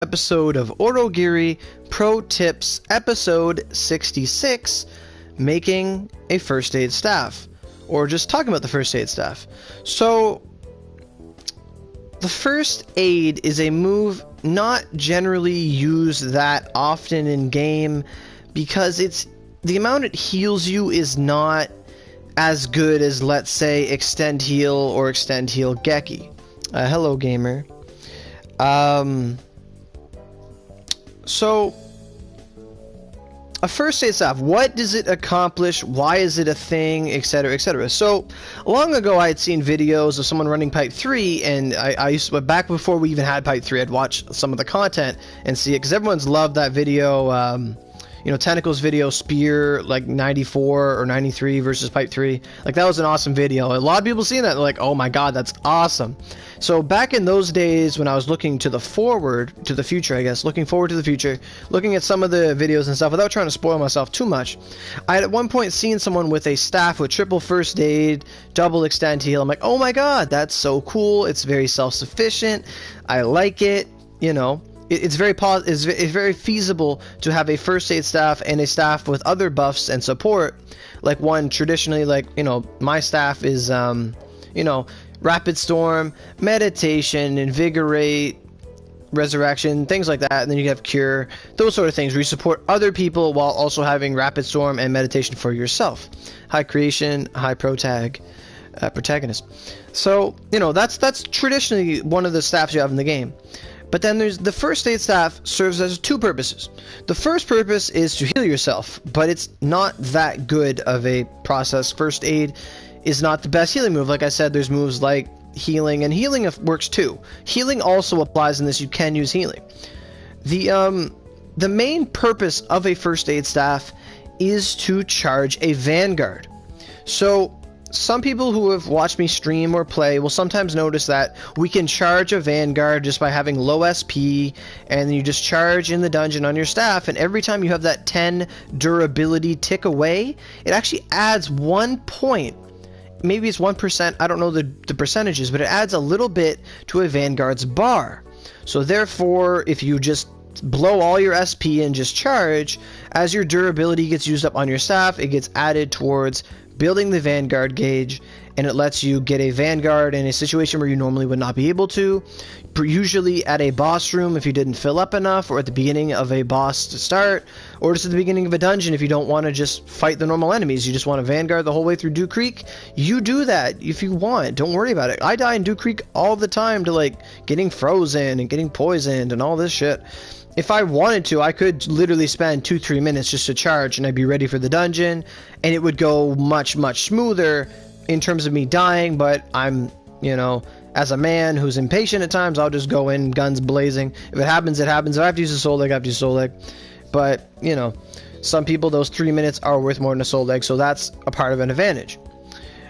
episode of Aurogiri Pro Tips, episode 66, making a first aid staff, or just talking about the first aid staff. So, the first aid is a move not generally used that often in game because the amount it heals you is not as good as, let's say, Extend Heal or Extend Heal Geki. Hello, gamer. So, a first aid staff, what does it accomplish? Why is it a thing? Etc., etc. So, long ago I had seen videos of someone running Pipe 3, and I used to, back before we even had Pipe 3, I'd watch some of the content and see it, because everyone's loved that video, you know, Tentacles video, Spear, like 94 or 93 versus Pipe 3. Like, that was an awesome video. A lot of people seeing that, they're like, oh my god, that's awesome. So, back in those days when I was looking to the future, I guess, looking forward to the future, looking at some of the videos and stuff, without trying to spoil myself too much, I had at one point seen someone with a staff with triple first aid, double extend heal. I'm like, oh my god, that's so cool. It's very self-sufficient. I like it, you know. It's very feasible to have a first aid staff and a staff with other buffs and support. Like one traditionally, like, you know, my staff is, you know, Rapid Storm, Meditation, Invigorate, Resurrection, things like that. And then you have Cure, those sort of things where you support other people while also having Rapid Storm and Meditation for yourself. High Creation, High Protagonist. So, you know, that's traditionally one of the staffs you have in the game. But then there's the first aid staff serves as two purposes. The first purpose is to heal yourself, but it's not that good of a process. First aid is not the best healing move. Like I said, there's moves like healing, and healing works too. Healing also applies in this. You can use healing. The main purpose of a first aid staff is to charge a vanguard. So some people who have watched me stream or play will sometimes notice that we can charge a vanguard just by having low SP, and then you just charge in the dungeon on your staff, and every time you have that 10 durability tick away, it actually adds 1 point. Maybe it's 1%, I don't know the percentages, but it adds a little bit to a vanguard's bar. So therefore, if you just blow all your SP and just charge, as your durability gets used up on your staff, it gets added towards building the vanguard gauge, and it lets you get a vanguard in a situation where you normally would not be able to, usually at a boss room if you didn't fill up enough, or at the beginning of a boss to start, or just at the beginning of a dungeon if you don't want to just fight the normal enemies, you just want to vanguard the whole way through Dew Creek. You do that if you want, don't worry about it. I die in Dew Creek all the time to, like, getting frozen and getting poisoned and all this shit. If I wanted to, I could literally spend 2-3 minutes just to charge, and I'd be ready for the dungeon, and it would go much, much smoother in terms of me dying, but I'm, you know, as a man who's impatient at times, I'll just go in guns blazing. If it happens, it happens. If I have to use a soul egg, I have to use a soul egg. But, you know, some people, those 3 minutes are worth more than a soul egg, so that's a part of an advantage.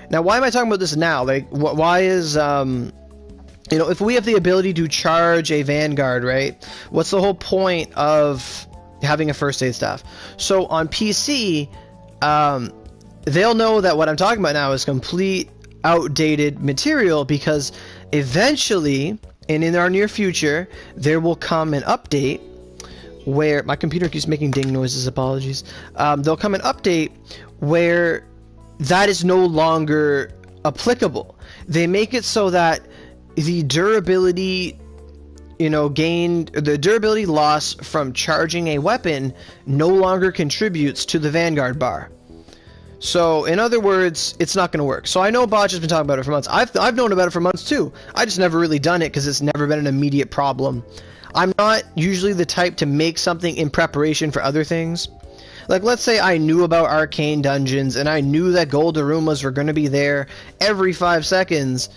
Now, why am I talking about this now? Like, why is, you know, if we have the ability to charge a vanguard, right? What's the whole point of having a first aid staff? So on PC, they'll know that what I'm talking about now is complete outdated material, because eventually, and in our near future, there will come an update where my computer keeps making ding noises, apologies. There'll come an update where that is no longer applicable. They make it so that the durability, you know, the durability loss from charging a weapon no longer contributes to the vanguard bar. So, in other words, it's not going to work. So I know Botch has been talking about it for months. I've known about it for months too. I just never really done it because it's never been an immediate problem. I'm not usually the type to make something in preparation for other things. Like, let's say I knew about arcane dungeons and I knew that gold aromas were going to be there every 5 seconds.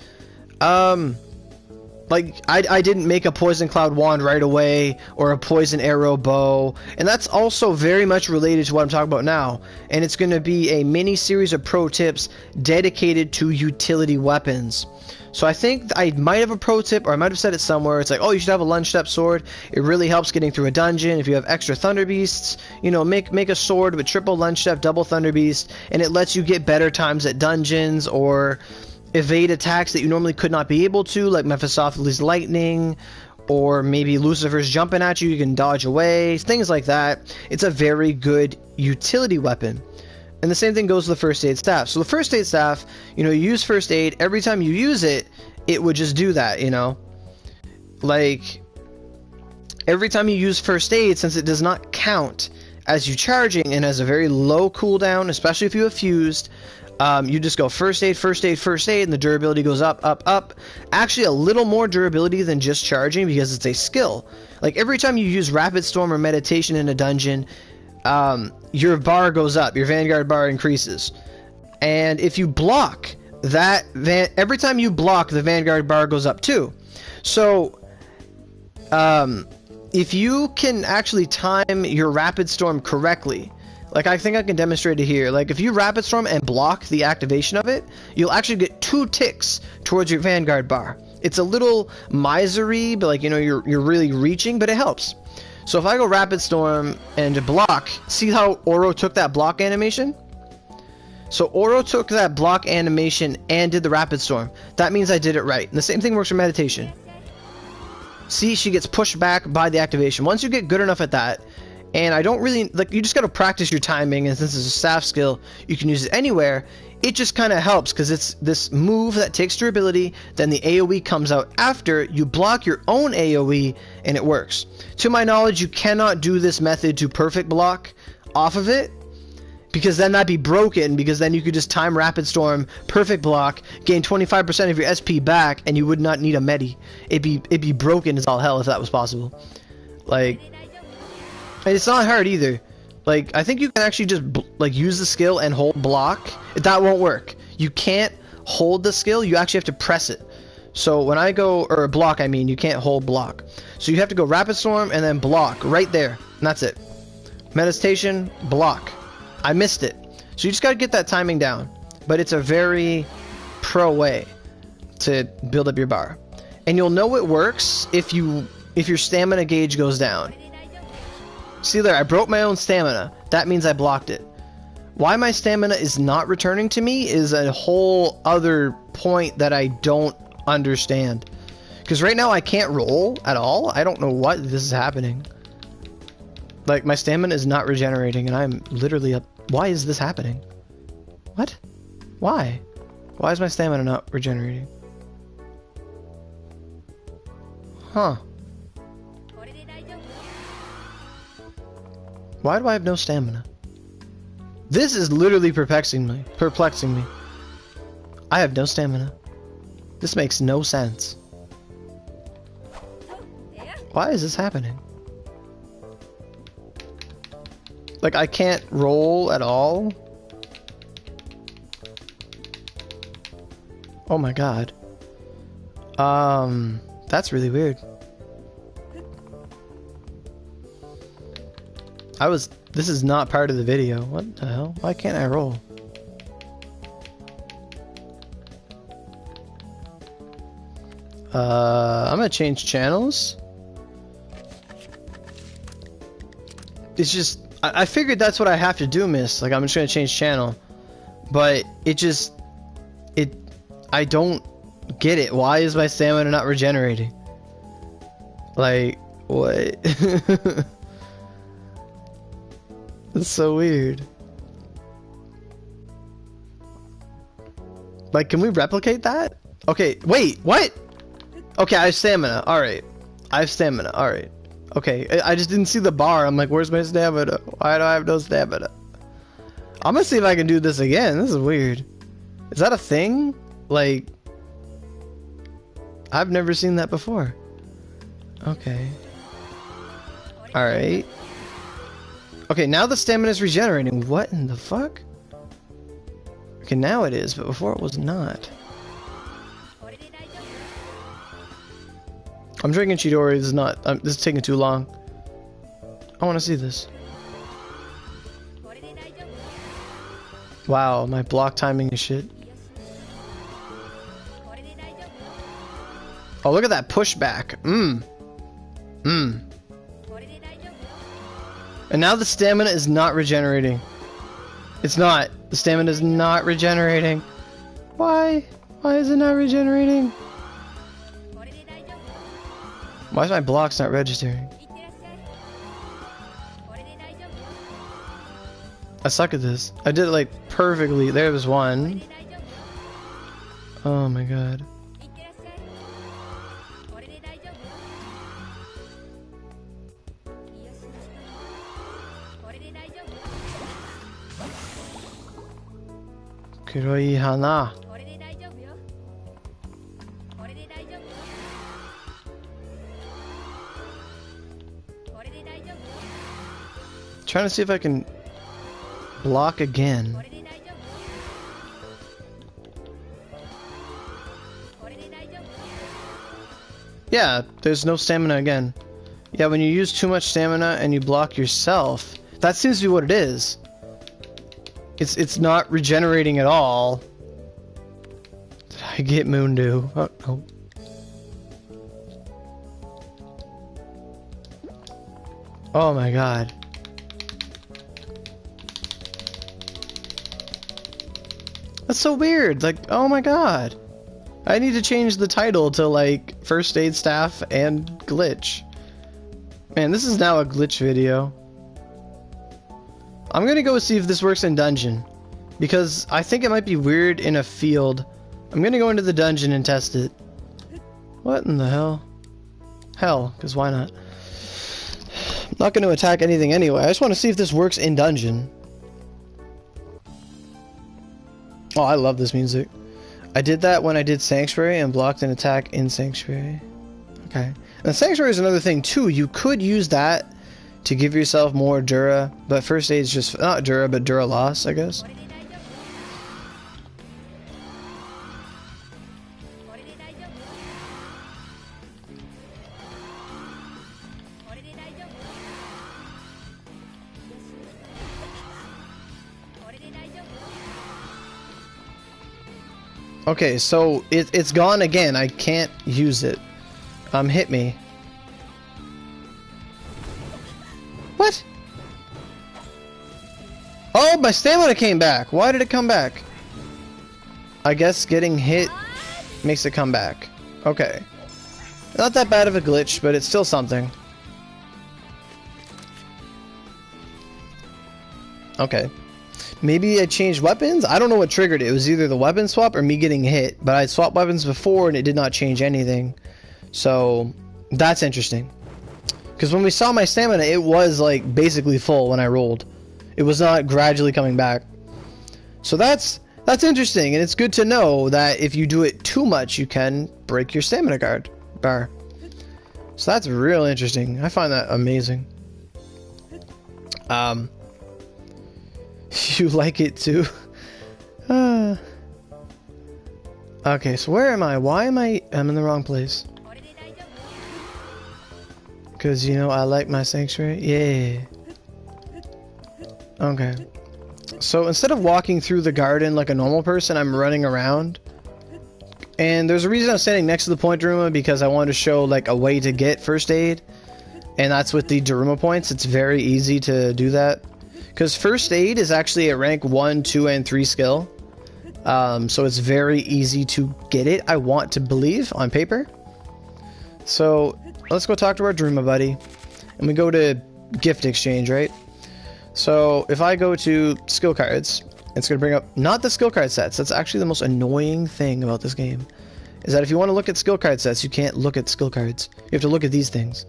Like, I didn't make a poison cloud wand right away, or a poison arrow bow, and that's also very much related to what I'm talking about now, and it's going to be a mini series of pro tips dedicated to utility weapons. So I think I might have a pro tip, or I might have said it somewhere. It's like, oh, you should have a lunge step sword. It really helps getting through a dungeon. If you have extra thunder beasts, you know, make a sword with triple lunge step, double thunder beast, and it lets you get better times at dungeons, or evade attacks that you normally could not be able to, like Mephistopheles' lightning, or maybe Lucifer's jumping at you, you can dodge away, things like that. It's a very good utility weapon. And the same thing goes with the first aid staff. So the first aid staff, you know, you use first aid, every time you use it, it would just do that, you know? Like, every time you use first aid, since it does not count as you charging and has a very low cooldown, especially if you have fused, you just go first aid, first aid, first aid, and the durability goes up, up, up. Actually, a little more durability than just charging because it's a skill. Like, every time you use Rapid Storm or Meditation in a dungeon, your bar goes up, your Vanguard bar increases. And if you block that, every time you block, the Vanguard bar goes up too. So, if you can actually time your Rapid Storm correctly, like I think I can demonstrate it here. Like if you Rapid Storm and block the activation of it, you'll actually get 2 ticks towards your Vanguard bar. It's a little misery, but like, you know, you're really reaching, but it helps. So if I go Rapid Storm and block, see how Oro took that block animation? So Oro took that block animation and did the Rapid Storm. That means I did it right. And the same thing works for Meditation. See, she gets pushed back by the activation. Once you get good enough at that, and I don't really, like, you just got to practice your timing, and since it's a staff skill, you can use it anywhere. It just kind of helps, because it's this move that takes durability, then the AoE comes out after, you block your own AoE, and it works. To my knowledge, you cannot do this method to perfect block off of it, because then that'd be broken, because then you could just time Rapid Storm, perfect block, gain 25% of your SP back, and you would not need a medi. It'd be broken as all hell if that was possible. Like, and it's not hard either. Like, I think you can actually just like use the skill and hold block. That won't work. You can't hold the skill, you actually have to press it. So when I go, or block I mean, you can't hold block. So you have to go Rapid Storm and then block right there, and that's it. Meditation, block. I missed it. So you just gotta get that timing down. But it's a very pro way to build up your bar. And you'll know it works if your stamina gauge goes down. See there, I broke my own stamina. That means I blocked it. Why my stamina is not returning to me is a whole other point that I don't understand. Because right now I can't roll at all. I don't know what this is happening. Like, my stamina is not regenerating, and I'm literally up. Why is this happening? What? Why? Why is my stamina not regenerating? Huh. Why do I have no stamina? This is literally perplexing me. I have no stamina. This makes no sense. Why is this happening? Like, I can't roll at all? Oh my god. That's really weird. This is not part of the video. What the hell? Why can't I roll? I'm gonna change channels. It's just, I figured that's what I have to do, miss. Like, I'm just gonna change channel. But I don't get it. Why is my stamina not regenerating? Like, what? That's so weird. Like, can we replicate that? Okay, wait, what? Okay, I have stamina. Alright. I have stamina. Alright. Okay, I just didn't see the bar. I'm like, where's my stamina? Why do I have no stamina? I'm gonna see if I can do this again. This is weird. Is that a thing? Like, I've never seen that before. Okay. Alright. Okay, now the stamina is regenerating. What in the fuck? Okay, now it is, but before it was not. I'm drinking Chidori. This is not. This is taking too long. I want to see this. Wow, my block timing is shit. Oh, look at that pushback. And now the stamina is not regenerating. It's not. The stamina is not regenerating. Why? Why is it not regenerating? Why is my blocks not registering? I suck at this. I did it like perfectly. There was one. Oh my god. Kuroi hana. Trying to see if I can block again. Yeah, there's no stamina again. Yeah, when you use too much stamina and you block yourself, that seems to be what it is. It's not regenerating at all. Did I get Moondew? Oh, no. Oh my god. That's so weird. Like, oh my god. I need to change the title to like First Aid Staff and Glitch. Man, this is now a glitch video. I'm gonna go see if this works in dungeon, because I think it might be weird in a field. I'm gonna go into the dungeon and test it. What in the hell? Hell, because why not? I'm not gonna attack anything anyway. I just want to see if this works in dungeon. Oh, I love this music. I did that when I did Sanctuary and blocked an attack in Sanctuary. Okay. And Sanctuary is another thing too. You could use that to give yourself more Dura, but First Aid is just not Dura, but Dura loss, I guess. Okay, so it's gone again. I can't use it. Hit me. What? Oh, my stamina came back. Why did it come back? I guess getting hit makes it come back. Okay. Not that bad of a glitch, but it's still something. Okay. Maybe I changed weapons? I don't know what triggered it. It was either the weapon swap or me getting hit. But I swapped weapons before and it did not change anything. So, that's interesting. Because when we saw my stamina, it was like basically full when I rolled. It was not gradually coming back. So that's interesting. And it's good to know that if you do it too much, you can break your stamina bar. So that's real interesting. I find that amazing. You like it too? Okay, so where am I? Why am I'm in the wrong place. Because, you know, I like my Sanctuary. Yeah. Okay. So instead of walking through the garden like a normal person, I'm running around. And there's a reason I'm standing next to the point Daruma, because I wanted to show like a way to get First Aid. And that's with the Daruma points. It's very easy to do that. Because First Aid is actually a rank 1, 2, and 3 skill. So it's very easy to get it, I want to believe, on paper. So, let's go talk to our Daruma buddy. And we go to gift exchange, right? So, if I go to skill cards, it's going to bring up, not the skill card sets. That's actually the most annoying thing about this game. Is that if you want to look at skill card sets, you can't look at skill cards. You have to look at these things.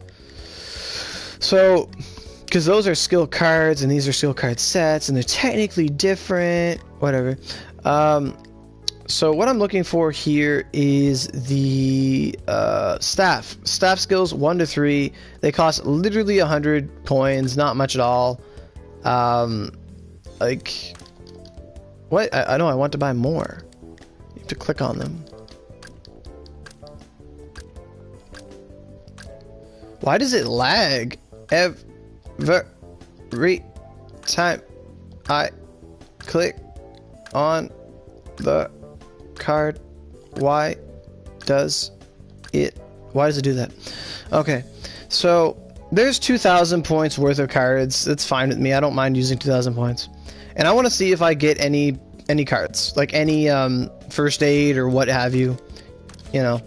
So, because those are skill cards and these are skill card sets and they're technically different, whatever. So what I'm looking for here is the staff skills 1 to 3. They cost literally 100 coins, not much at all. Like what? I know I want to buy more. You have to click on them. Why does it lag every time I click on the card? Why does it do that? Okay, so there's 2,000 points worth of cards. It's fine with me. I don't mind using 2,000 points. And I want to see if I get any cards, like any First Aid or what have you, you know.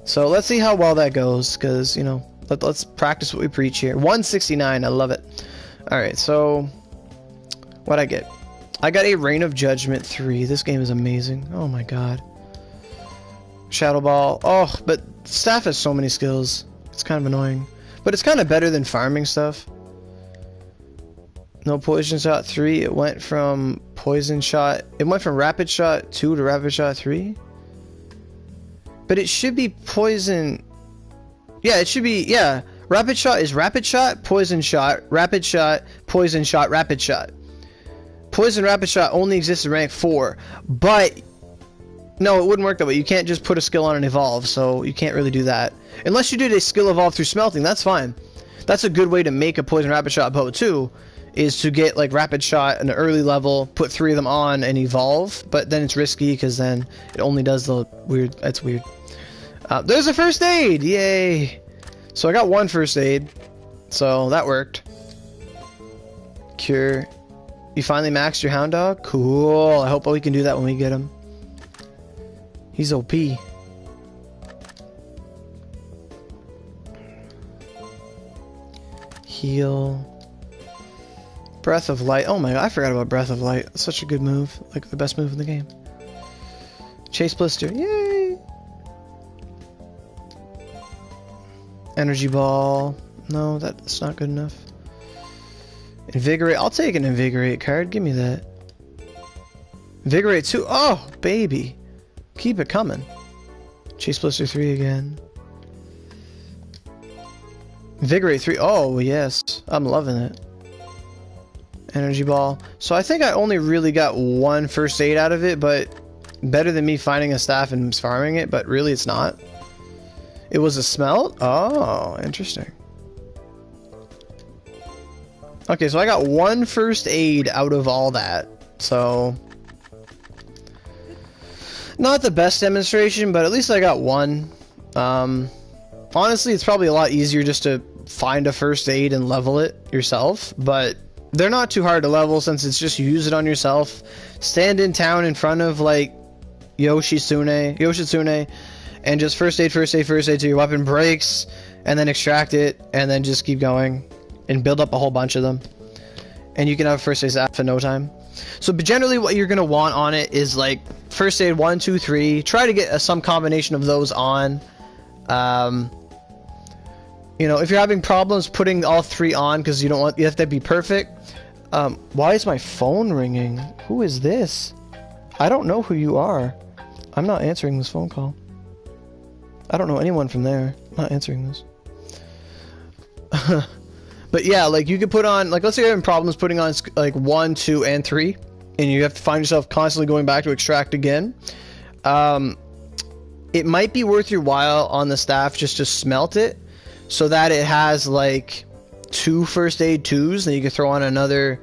So let's see how well that goes, because, you know, let's practice what we preach here. 169, I love it. Alright, so what'd I get? I got a Reign of Judgment 3. This game is amazing. Oh my god. Shadow Ball. Oh, but Staff has so many skills. It's kind of annoying. But it's kind of better than farming stuff. No Poison Shot 3. It went from Poison Shot. It went from Rapid Shot 2 to Rapid Shot 3. But it should be Poison. Yeah, it should be. Yeah. Rapid Shot is Rapid Shot, Poison Shot, Rapid Shot, Poison Shot, Rapid Shot. Poison Rapid Shot only exists in rank 4. But no, it wouldn't work that way. You can't just put a skill on and evolve, so you can't really do that. Unless you did a skill evolve through smelting, that's fine. That's a good way to make a Poison Rapid Shot bow too, is to get like Rapid Shot an early level, put 3 of them on and evolve, but then it's risky because then it only does the weird. That's weird. There's a first aid! Yay! So I got 1 first aid, so that worked. Cure. You finally maxed your Hound Dog? Cool. I hope we can do that when we get him. He's OP. Heal. Breath of Light. Oh my god, I forgot about Breath of Light. It's such a good move. Like the best move in the game. Chase Blister. Yay! Energy Ball. No, that's not good enough. Invigorate. I'll take an Invigorate card. Give me that. Invigorate 2. Oh, baby. Keep it coming. Chase Blister 3 again. Invigorate 3. Oh, yes. I'm loving it. Energy Ball. So I think I only really got 1 first aid out of it, but better than me finding a staff and farming it, but really it's not. It was a smelt? Oh, interesting. Okay, so I got 1 first aid out of all that. So not the best demonstration, but at least I got 1. Honestly, it's probably a lot easier just to find a first aid and level it yourself, but they're not too hard to level since it's just use it on yourself. Stand in town in front of like Yoshitsune, and just first aid till your weapon breaks, and then extract it, and then just keep going and build up a whole bunch of them, and you can have first aid staff in no time. So but generally what you're gonna want on it is like first aid 1, 2, 3. Try to get some combination of those on. You know, if you're having problems putting all 3 on because you have to be perfect. Why is my phone ringing? Who is this? I don't know who you are. I'm not answering this phone call. I don't know anyone from there. I'm not answering this. But yeah, like you could put on, like let's say you're having problems putting on like 1, 2, and 3, and you have to find yourself constantly going back to extract again. It might be worth your while on the staff just to smelt it, so that it has like 2 first aid 2s, and you can throw on another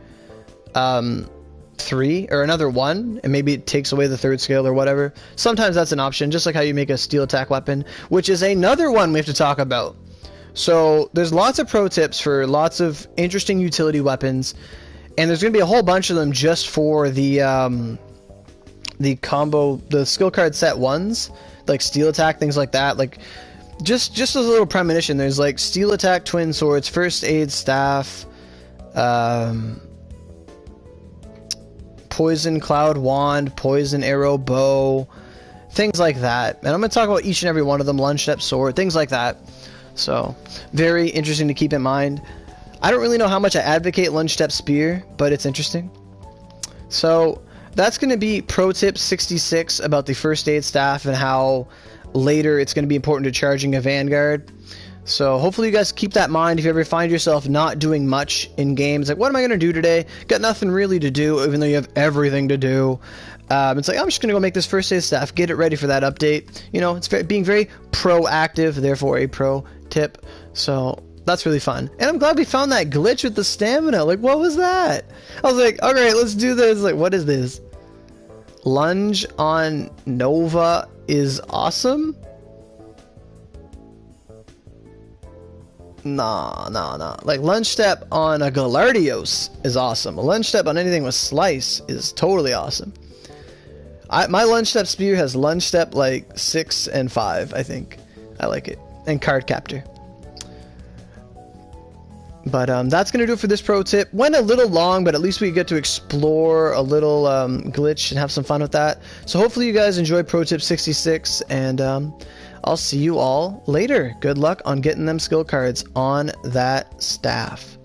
3 or another 1, and maybe it takes away the 3rd skill or whatever. Sometimes that's an option, just like how you make a steel attack weapon, which is another one we have to talk about. So there's lots of pro tips for lots of interesting utility weapons, and there's going to be a whole bunch of them just for the combo, the skill card set 1s, like steel attack, things like that. Like just as a little premonition, there's like steel attack twin swords, first aid staff, poison cloud wand, poison arrow bow, things like that. And I'm going to talk about each and every one of them, lunge step sword, things like that. So very interesting to keep in mind. I don't really know how much I advocate lunge step spear, but it's interesting. So that's going to be pro tip 66 about the first aid staff and how later it's going to be important to charging a vanguard. So hopefully you guys keep that in mind if you ever find yourself not doing much in games. Like, what am I going to do today? Got nothing really to do, even though you have everything to do. It's like, I'm just going to go make this first aid staff, get it ready for that update. You know, it's being very proactive, therefore a pro tip. So that's really fun. And I'm glad we found that glitch with the stamina. Like, what was that? I was like, alright, let's do this. Like, what is this? Lunge on Nova is awesome? Nah. Like, lunge step on a Galardios is awesome. A lunge step on anything with slice is totally awesome. My lunge step spear has lunge step like 6 and 5, I think. I like it. And Card Captor. But that's going to do it for this pro tip. Went a little long, but at least we get to explore a little glitch and have some fun with that. So hopefully you guys enjoy Pro Tip 66, and I'll see you all later. Good luck on getting them skill cards on that staff.